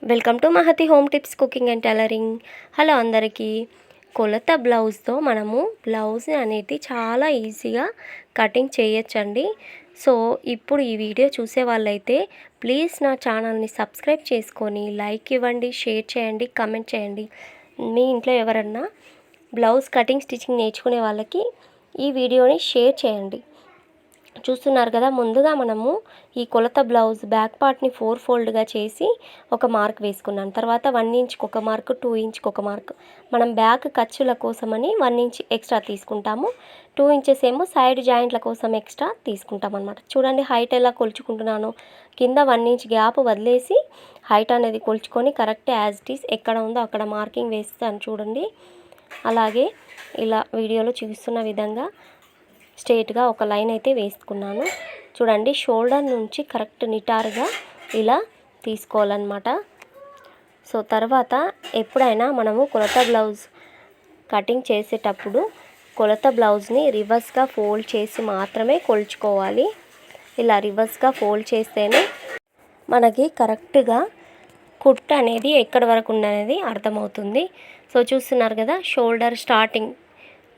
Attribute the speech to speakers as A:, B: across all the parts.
A: Welcome to Mahathi home tips cooking and tailoring. Hello అందరికీ. కొలత బ్లౌజ్తో మనము బ్లౌజ్ అనేది చాలా ఈజీగా కటింగ్ చేయొచ్చండి. సో ఇప్పుడు ఈ వీడియో చూసే వాళ్ళైతే ప్లీజ్ నా ఛానల్ని సబ్స్క్రైబ్ చేసుకొని లైక్ ఇవ్వండి, షేర్ చేయండి, కమెంట్ చేయండి. మీ ఇంట్లో ఎవరన్నా బ్లౌజ్ కటింగ్ స్టిచ్చింగ్ నేర్చుకునే వాళ్ళకి ఈ వీడియోని షేర్ చేయండి. చూస్తున్నారు కదా, ముందుగా మనము ఈ కొలత బ్లౌజ్ బ్యాక్ పార్ట్ని 4 ఫోల్డ్గా చేసి ఒక మార్క్ వేసుకున్నాను. తర్వాత 1 ఇంచ్కి ఒక మార్క్, 2 ఇంచ్కి ఒక మార్క్. మనం బ్యాక్ ఖర్చుల కోసమని 1 ఇంచ్ ఎక్స్ట్రా తీసుకుంటాము. 2 ఇంచెస్ ఏమో సైడ్ జాయింట్ల కోసం ఎక్స్ట్రా తీసుకుంటాం అనమాట. చూడండి హైట్ ఎలా కొలుచుకుంటున్నాను. కింద 1 ఇంచ్ గ్యాప్ వదిలేసి హైట్ అనేది కొలుచుకొని కరెక్ట్ యాజ్ ఇట్ ఈస్ ఎక్కడ ఉందో అక్కడ మార్కింగ్ వేస్తాను చూడండి. అలాగే ఇలా వీడియోలో చూస్తున్న విధంగా స్ట్రేట్గా ఒక లైన్ అయితే వేసుకున్నాను. చూడండి షోల్డర్ నుంచి కరెక్ట్ నిటారుగా ఇలా తీసుకోవాలన్నమాట. సో తర్వాత ఎప్పుడైనా మనము కొలత బ్లౌజ్ కటింగ్ చేసేటప్పుడు కొలత బ్లౌజ్ని రివర్స్గా ఫోల్డ్ చేసి మాత్రమే కొలుచుకోవాలి. ఇలా రివర్స్గా ఫోల్డ్ చేస్తేనే మనకి కరెక్ట్గా కుట్ అనేది ఎక్కడి వరకు ఉన్నది అర్థమవుతుంది. సో చూస్తున్నారు కదా, షోల్డర్ స్టార్టింగ్,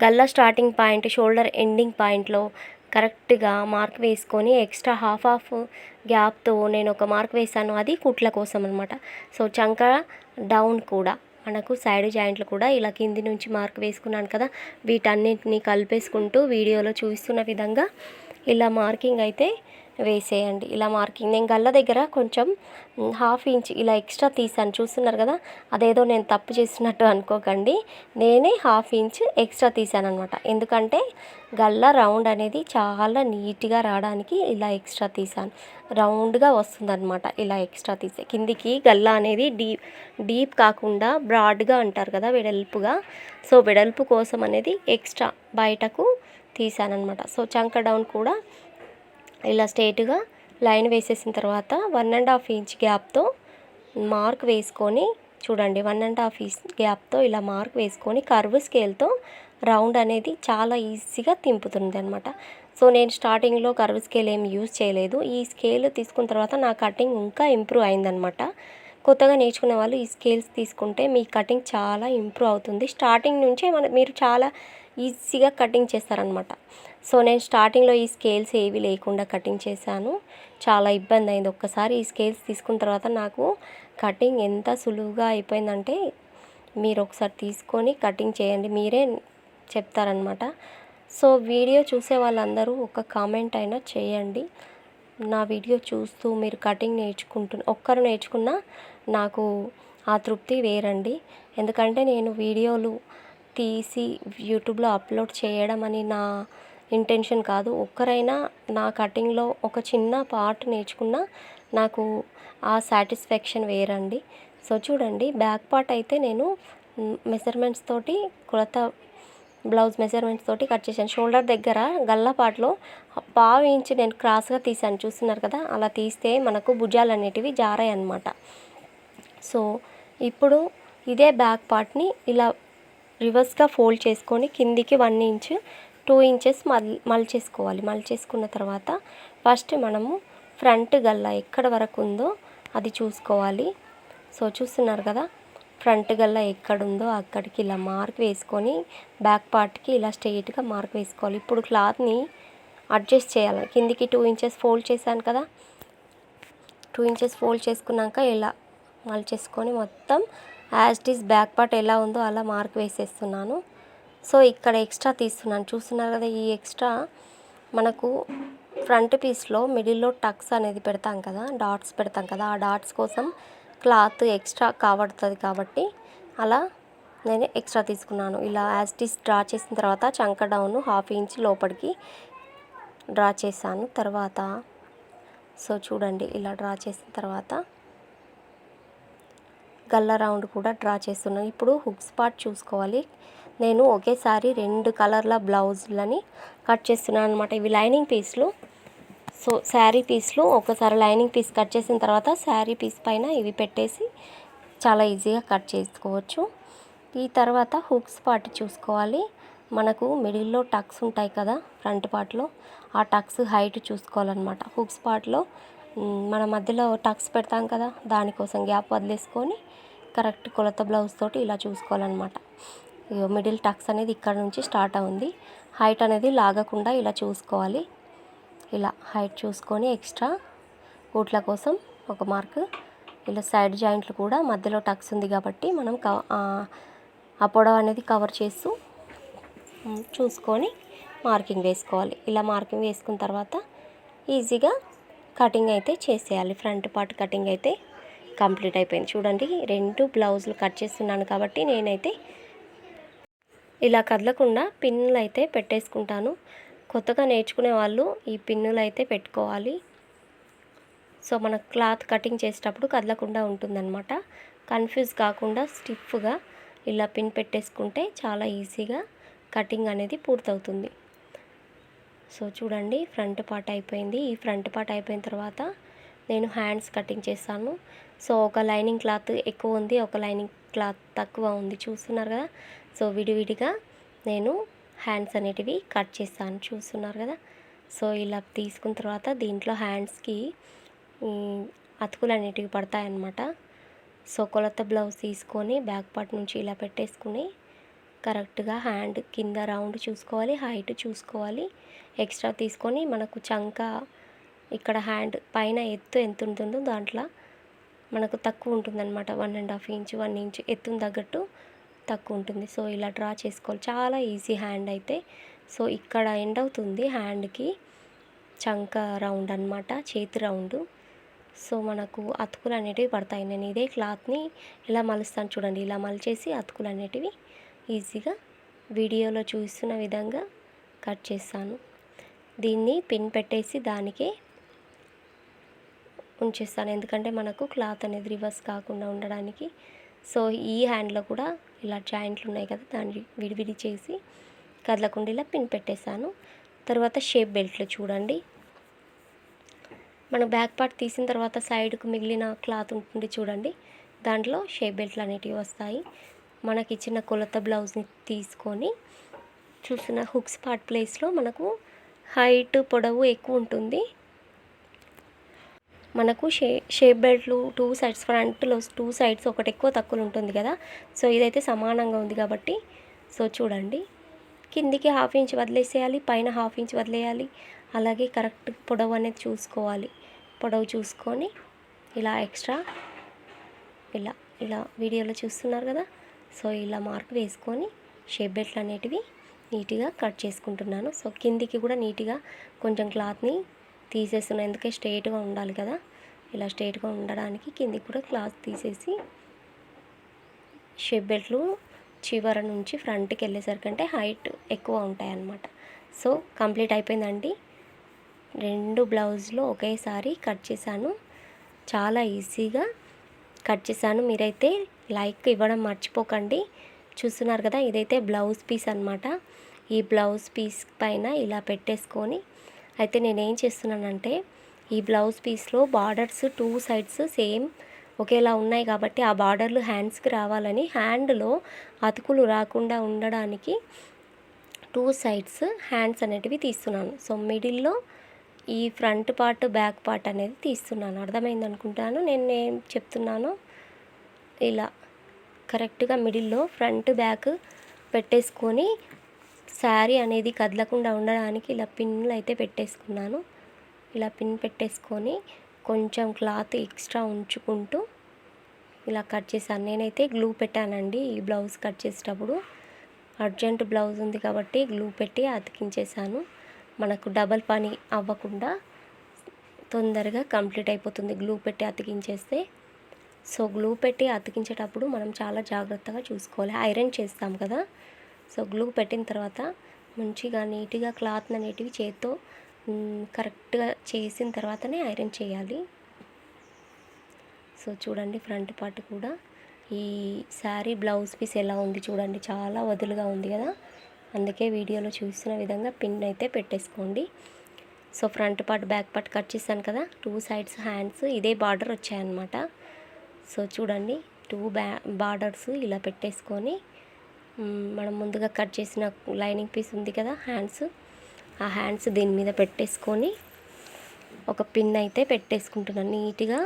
A: గల్ల స్టార్టింగ్ పాయింట్, షోల్డర్ ఎండింగ్ పాయింట్లో కరెక్ట్గా మార్క్ వేసుకొని ఎక్స్ట్రా హాఫ్ గ్యాప్తో నేను ఒక మార్క్ వేసాను. అది కుట్ల కోసం అనమాట. సో చంక డౌన్ కూడా మనకు సైడ్ జాయింట్లు కూడా ఇలా కింది నుంచి మార్క్ వేసుకున్నాను కదా, వీటన్నిటిని కలిపేసుకుంటూ వీడియోలో చూస్తున్న విధంగా ఇలా మార్కింగ్ అయితే వేసేయండి. ఇలా మార్కింగ్ నేను గల్ల దగ్గర కొంచెం 1/2 ఇంచ్ ఇలా ఎక్స్ట్రా తీసాను. చూస్తున్నారు కదా, అదేదో నేను తప్పు చేస్తున్నట్టు అనుకోకండి. నేనే 1/2 ఇంచ్ ఎక్స్ట్రా తీసాను అనమాట. ఎందుకంటే గల్ల రౌండ్ అనేది చాలా నీట్గా రావడానికి ఇలా ఎక్స్ట్రా తీసాను. రౌండ్గా వస్తుందన్నమాట ఇలా ఎక్స్ట్రా తీసే. కిందికి గల్ల అనేది డీప్ కాకుండా బ్రాడ్గా అంటారు కదా, వెడల్పుగా. సో వెడల్పు కోసం అనేది ఎక్స్ట్రా బయటకు తీసానమాట. సో చంక డౌన్ కూడా ఇలా స్ట్రేట్గా లైన్ వేసేసిన తర్వాత 1.5 ఇంచ్ గ్యాప్తో మార్క్ వేసుకొని చూడండి, 1.5 ఇంచ్ గ్యాప్తో ఇలా మార్క్ వేసుకొని కర్వ్ స్కేల్తో రౌండ్ అనేది చాలా ఈజీగా తింపుతుంది అనమాట. సో నేను స్టార్టింగ్లో కర్వ్ స్కేల్ ఏం యూజ్ చేయలేదు. ఈ స్కేల్ తీసుకున్న తర్వాత నా కటింగ్ ఇంకా ఇంప్రూవ్ అయిందనమాట. కొత్తగా నేర్చుకునే వాళ్ళు ఈ స్కేల్స్ తీసుకుంటే మీ కటింగ్ చాలా ఇంప్రూవ్ అవుతుంది. స్టార్టింగ్ నుంచే మీరు చాలా ఈజీగా కటింగ్ చేస్తారనమాట. సో నేను స్టార్టింగ్లో ఈ స్కేల్స్ ఏవి లేకుండా కటింగ్ చేశాను. చాలా ఇబ్బంది అయింది. ఒక్కసారి ఈ స్కేల్స్ తీసుకున్న తర్వాత నాకు కటింగ్ ఎంత సులువుగా అయిపోయిందంటే మీరు ఒకసారి తీసుకొని కటింగ్ చేయండి, మీరే చెప్తారనమాట. సో వీడియో చూసే వాళ్ళందరూ ఒక కామెంట్ అయినా చేయండి. నా వీడియో చూస్తూ మీరు కటింగ్ ఒక్కరు నేర్చుకున్నా నాకు ఆ తృప్తి వేరండి. ఎందుకంటే నేను వీడియోలు తీసి యూట్యూబ్లో అప్లోడ్ చేయడం అని నా ఇంటెన్షన్ కాదు. ఒక్కరైనా నా కటింగ్లో ఒక చిన్న పార్ట్ నేర్చుకున్నా నాకు ఆ సాటిస్ఫాక్షన్ వేరండి. సో చూడండి, బ్యాక్ పార్ట్ అయితే నేను మెజర్మెంట్స్ తోటి కొలత బ్లౌజ్ మెజర్మెంట్స్ తోటి కట్ చేశాను. షోల్డర్ దగ్గర గల్ల పార్ట్లో 1/2 ఇంచ్ నేను క్రాస్గా తీసాను. చూస్తున్నారు కదా, అలా తీస్తే మనకు భుజాలు అనేటివి జారాయి అన్నమాట. సో ఇప్పుడు ఇదే బ్యాక్ పార్ట్ని ఇలా రివర్స్గా ఫోల్డ్ చేసుకొని కిందికి 1 ఇంచ్ 2 ఇంచెస్ మలిచేసుకోవాలి. మలిచేసుకున్న తర్వాత ఫస్ట్ మనము ఫ్రంట్ గల్ల ఎక్కడ వరకు ఉందో అది చూసుకోవాలి. సో చూస్తున్నారు కదా, ఫ్రంట్ గల్ల ఎక్కడుందో అక్కడికి ఇలా మార్క్ వేసుకొని బ్యాక్ పార్ట్కి ఇలా స్ట్రెయిట్గా మార్క్ వేసుకోవాలి. ఇప్పుడు క్లాత్ని అడ్జస్ట్ చేయాలి. కిందికి 2 ఇంచెస్ ఫోల్డ్ చేశాను కదా, 2 ఇంచెస్ ఫోల్డ్ చేసుకున్నాక ఇలా మలిచేసుకొని మొత్తం as it is back part ఎలా ఉందో అలా మార్క్ వేసేస్తున్నాను. సో ఇక్కడ ఎక్స్ట్రా తీస్తున్నాను. చూస్తున్నారు కదా, ఈ ఎక్స్ట్రా మనకు ఫ్రంట్ పీస్లో మిడిల్లో టక్స్ అనేది పెడతాం కదా, డాట్స్ పెడతాం కదా, ఆ డాట్స్ కోసం క్లాత్ ఎక్స్ట్రా కాబడుతుంది కాబట్టి అలా నేను ఎక్స్ట్రా తీసుకున్నాను. ఇలా యాజ్ ఇట్ ఈస్ డ్రా చేసిన తర్వాత చంక డౌన్ 1/2 ఇంచ్ లోపలికి డ్రా చేశాను. తర్వాత సో చూడండి, ఇలా డ్రా చేసిన తర్వాత గల్ల రౌండ్ కూడా డ్రా చేస్తున్నాను. ఇప్పుడు హుక్స్ పార్ట్ చూసుకోవాలి. నేను ఒకేసారి 2 కలర్ల బ్లౌజులని కట్ చేస్తున్నాను అనమాట. ఇవి లైనింగ్ పీస్లు. సో శారీ పీస్లు ఒకసారి లైనింగ్ పీస్ కట్ చేసిన తర్వాత శారీ పీస్ పైన ఇవి పెట్టేసి చాలా ఈజీగా కట్ చేసుకోవచ్చు. ఈ తర్వాత హుక్స్ పార్ట్ చూసుకోవాలి. మనకు మిడిల్లో టక్స్ ఉంటాయి కదా ఫ్రంట్ పార్ట్లో, ఆ టక్స్ హైట్ చూసుకోవాలన్నమాట. హుక్స్ పార్ట్లో మన మధ్యలో టక్స్ పెడతాం కదా, దానికోసం గ్యాప్ వదిలేసుకొని కరెక్ట్ కొలత బ్లౌజ్ తోటి ఇలా చూసుకోవాలన్నమాట. మిడిల్ టక్స్ అనేది ఇక్కడ నుంచి స్టార్ట్ అవుంది. హైట్ అనేది లాగకుండా ఇలా చూసుకోవాలి. ఇలా హైట్ చూసుకొని ఎక్స్ట్రా ఊట్ల కోసం ఒక మార్క్, ఇలా సైడ్ జాయింట్లు కూడా మధ్యలో టక్స్ ఉంది కాబట్టి మనం ఆ పొడవు అనేది కవర్ చేస్తూ చూసుకొని మార్కింగ్ వేసుకోవాలి. ఇలా మార్కింగ్ వేసుకున్న తర్వాత ఈజీగా కటింగ్ అయితే చేసేయాలి. ఫ్రంట్ పార్ట్ కటింగ్ అయితే కంప్లీట్ అయిపోయింది. చూడండి, 2 బ్లౌజులు కట్ చేస్తున్నాను కాబట్టి నేనైతే ఇలా కదలకుండా పిన్నులు అయితే పెట్టేసుకుంటాను. కొత్తగా నేర్చుకునే వాళ్ళు ఈ పిన్నులు అయితే పెట్టుకోవాలి. సో మన క్లాత్ కటింగ్ చేసేటప్పుడు కదలకుండా ఉంటుందన్నమాట. కన్ఫ్యూజ్ కాకుండా స్టిఫ్గా ఇలా పిన్ పెట్టేసుకుంటే చాలా ఈజీగా కటింగ్ అనేది పూర్తవుతుంది. సో చూడండి, ఫ్రంట్ పార్ట్ అయిపోయింది. ఈ ఫ్రంట్ పార్ట్ అయిపోయిన తర్వాత నేను హ్యాండ్స్ కటింగ్ చేస్తాను. సో ఒక లైనింగ్ క్లాత్ ఎక్కువ ఉంది, ఒక లైనింగ్ క్లాత్ తక్కువ ఉంది, చూస్తున్నారు కదా. సో విడివిడిగా నేను హ్యాండ్స్ అనేటివి కట్ చేస్తాను, చూస్తున్నారు కదా. సో ఇలా తీసుకున్న తర్వాత దీంట్లో హ్యాండ్స్కి అతుకులు అనేటివి పడతాయన్నమాట. సో కొలత బ్లౌజ్ తీసుకొని బ్యాక్ పార్ట్ నుంచి ఇలా పెట్టేసుకుని కరెక్ట్గా హ్యాండ్ కింద రౌండ్ చూసుకోవాలి, హైట్ చూసుకోవాలి. ఎక్స్ట్రా తీసుకొని మనకు చంక ఇక్కడ హ్యాండ్ పైన ఎత్తు ఎంత ఉంటుందో దాంట్లో మనకు తక్కువ ఉంటుందన్నమాట. 1.5 ఇంచ్ 1 ఇంచ్ ఎత్తుని తగ్గట్టు తక్కువ ఉంటుంది. సో ఇలా డ్రా చేసుకోవాలి. చాలా ఈజీ హ్యాండ్ అయితే. సో ఇక్కడ ఎండ్ అవుతుంది హ్యాండ్కి చంక రౌండ్ అన్నమాట, చేతి రౌండ్. సో మనకు అతుకులు అనేటివి పడతాయి. నేను ఇదే క్లాత్ని ఇలా మలుస్తాను చూడండి. ఇలా మలిచేసి అతుకులు అనేటివి ఈజీగా వీడియోలో చూస్తున్న విధంగా కట్ చేస్తాను. దీన్ని పిన్ పెట్టేసి దానికే ఉంచేస్తాను, ఎందుకంటే మనకు క్లాత్ అనేది రివర్స్ కాకుండా ఉండడానికి. సో ఈ హ్యాండ్లో కూడా ఇలా జాయింట్లు ఉన్నాయి కదా, దాన్ని విడివిడి చేసి కదలకుండా ఇలా పిన్ పెట్టేశాను. తర్వాత షేప్ బెల్ట్లు చూడండి, మన బ్యాక్ పార్ట్ తీసిన తర్వాత సైడ్కు మిగిలిన క్లాత్ ఉంటుంది చూడండి, దాంట్లో షేప్ బెల్ట్లు అనేటివి వస్తాయి. మనకి ఇచ్చిన కొలత బ్లౌజ్ని తీసుకొని చూసిన హుక్స్ పార్ట్ ప్లేస్లో మనకు హైట్ పొడవు ఎక్కువ ఉంటుంది. మనకు షేప్ బెల్ట్లు 2 సైడ్స్, ఫ్రంట్లో 2 సైడ్స్ ఒకటి ఎక్కువ తక్కువ ఉంటుంది కదా. సో ఇదైతే సమానంగా ఉంది కాబట్టి సో చూడండి, కిందికి 1/2 ఇంచ్ వదిలేసేయాలి, పైన 1/2 ఇంచ్ వదిలేయాలి. అలాగే కరెక్ట్ పొడవు అనేది చూసుకోవాలి. పొడవు చూసుకొని ఇలా ఎక్స్ట్రా ఇలా ఇలా వీడియోలో చూస్తున్నారు కదా. సో ఇలా మార్క్ వేసుకొని షేప్ బెల్ట్లు అనేటివి నీట్గా కట్ చేసుకుంటున్నాను. సో కిందికి కూడా నీట్గా కొంచెం క్లాత్ని తీసేస్తున్నాను, ఎందుకంటే స్ట్రైట్గా ఉండాలి కదా. ఇలా స్ట్రైట్గా ఉండడానికి కిందికి కూడా క్లాత్ తీసేసి షేప్ బెల్ట్లు చివర నుంచి ఫ్రంట్కి వెళ్ళేసరికంటే హైట్ ఎక్కువ ఉంటాయి అన్నమాట. సో కంప్లీట్ అయిపోయిందండి. 2 బ్లౌజ్లో ఒకేసారి కట్ చేశాను. చాలా ఈజీగా కట్ చేశాను. మీరైతే లైక్ ఇవ్వడం మర్చిపోకండి. చూస్తున్నారు కదా, ఇదైతే బ్లౌజ్ పీస్ అన్నమాట. ఈ బ్లౌజ్ పీస్ పైన ఇలా పెట్టేసుకొని అయితే నేనేం చేస్తున్నానంటే, ఈ బ్లౌజ్ పీస్లో బార్డర్స్ 2 సైడ్స్ సేమ్ ఒకేలా ఉన్నాయి కాబట్టి ఆ బార్డర్లు హ్యాండ్స్కి రావాలని హ్యాండ్లో అతుకులు రాకుండా ఉండడానికి 2 సైడ్స్ హ్యాండ్స్ అనేటివి తీస్తున్నాను. సో మిడిల్లో ఈ ఫ్రంట్ పార్ట్ బ్యాక్ పార్ట్ అనేది తీస్తున్నాను. అర్థమైంది అనుకుంటాను నేను ఏం చెప్తున్నానో. ఇలా కరెక్ట్గా మిడిల్లో ఫ్రంట్ బ్యాక్ పెట్టేసుకొని శారీ అనేది కదలకుండా ఉండడానికి ఇలా పిన్లు అయితే పెట్టేసుకున్నాను. ఇలా పిన్ పెట్టేసుకొని కొంచెం క్లాత్ ఎక్స్ట్రా ఉంచుకుంటూ ఇలా కట్ చేశాను. నేనైతే గ్లూ పెట్టానండి ఈ బ్లౌజ్ కట్ చేసేటప్పుడు. అర్జెంట్ బ్లౌజ్ ఉంది కాబట్టి గ్లూ పెట్టి అతికించేసాను. మనకు డబల్ పని అవ్వకుండా తొందరగా కంప్లీట్ అయిపోతుంది గ్లూ పెట్టి అతికించేస్తే. సో గ్లూ పెట్టి అతికించేటప్పుడు మనం చాలా జాగ్రత్తగా చూసుకోవాలి. ఐరన్ చేస్తాం కదా. సో గ్లూ పెట్టిన తర్వాత మంచిగా నీట్గా క్లాత్ అనేటివి చేత్తో కరెక్ట్గా చేసిన తర్వాతనే ఐరన్ చేయాలి. సో చూడండి, ఫ్రంట్ పార్ట్ కూడా ఈ శారీ బ్లౌజ్ పీస్ ఎలా ఉంది చూడండి, చాలా వదులుగా ఉంది కదా. అందుకే వీడియోలో చూసిన విధంగా పిన్ అయితే పెట్టేసుకోండి. So front part back part cut చేశాను కదా, 2 సైడ్స్ హ్యాండ్స్ ఇదే బార్డర్ వచ్చాయన్నమాట. సో చూడండి, 2 బార్డర్స్ ఇలా పెట్టేసుకొని మనం ముందుగా కట్ చేసిన లైనింగ్ పీస్ ఉంది కదా హ్యాండ్స్, ఆ హ్యాండ్స్ దీని మీద పెట్టేసుకొని ఒక పిన్ అయితే పెట్టేసుకుంటున్నాను నీట్గా.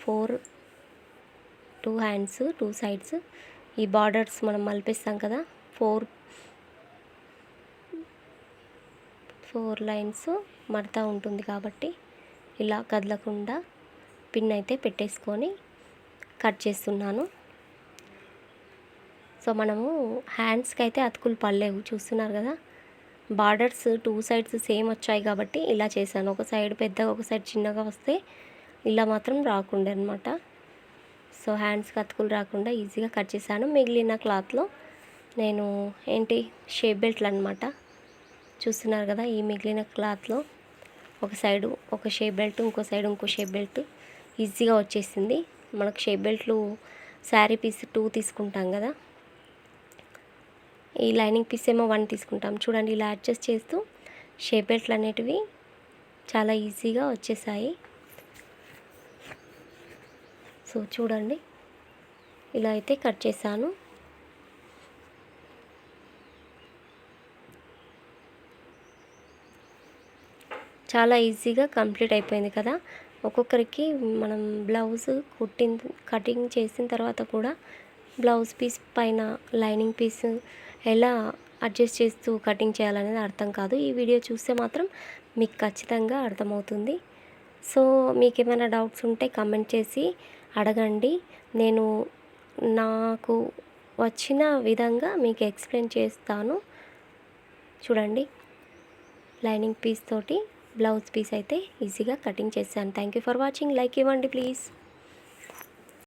A: 2 హ్యాండ్స్ 2 సైడ్స్ ఈ బార్డర్స్ మనం మలిపిస్తాం కదా, 4 లైన్స్ మడత ఉంటుంది కాబట్టి ఇలా కదలకుండా పిన్ అయితే పెట్టేసుకొని కట్ చేస్తున్నాను. సో మనము హ్యాండ్స్కి అయితే అతుకులు పడలేవు, చూస్తున్నారు కదా. బార్డర్స్ 2 సైడ్స్ సేమ్ వచ్చాయి కాబట్టి ఇలా చేశాను. ఒక సైడ్ పెద్దగా ఒక సైడ్ చిన్నగా వస్తే ఇలా మాత్రం రాకుండా అనమాట. సో హ్యాండ్స్కి అతుకులు రాకుండా ఈజీగా కట్ చేశాను. మిగిలిన క్లాత్లో నేను షేప్ బెల్ట్లు అనమాట, చూస్తున్నారు కదా. ఈ మిగిలిన క్లాత్లో ఒక సైడు ఒక షేప్ బెల్ట్, ఇంకో సైడ్ ఇంకో షేప్ బెల్ట్ ఈజీగా వచ్చేసింది. మనకు షేప్ బెల్ట్లు శారీ పీస్ 2 తీసుకుంటాం కదా, ఈ లైనింగ్ పీస్ ఏమో 1 తీసుకుంటాం. చూడండి ఇలా అడ్జస్ట్ చేస్తూ షేప్ బెల్ట్లు అనేటివి చాలా ఈజీగా వచ్చేసాయి. సో చూడండి ఇలా అయితే కట్ చేశాను. చాలా ఈజీగా కంప్లీట్ అయిపోయింది కదా. ఒక్కొక్కరికి మనం బ్లౌజ్ కటింగ్ చేసిన తర్వాత కూడా బ్లౌజ్ పీస్ పైన లైనింగ్ పీస్ ఎలా అడ్జస్ట్ చేస్తూ కటింగ్ చేయాలనేది అర్థం కాదు. ఈ వీడియో చూస్తే మాత్రం మీకు ఖచ్చితంగా అర్థమవుతుంది. సో మీకు ఏమైనా డౌట్స్ ఉంటే కమెంట్ చేసి అడగండి, నేను నాకు వచ్చిన విధంగా మీకు ఎక్స్ప్లెయిన్ చేస్తాను. చూడండి లైనింగ్ పీస్ తోటి బ్లౌజ్ పీస్ అయితే ఈజీగా కటింగ్ చేశాను. Thank you for watching. Like ఇవ్వండి ప్లీజ్.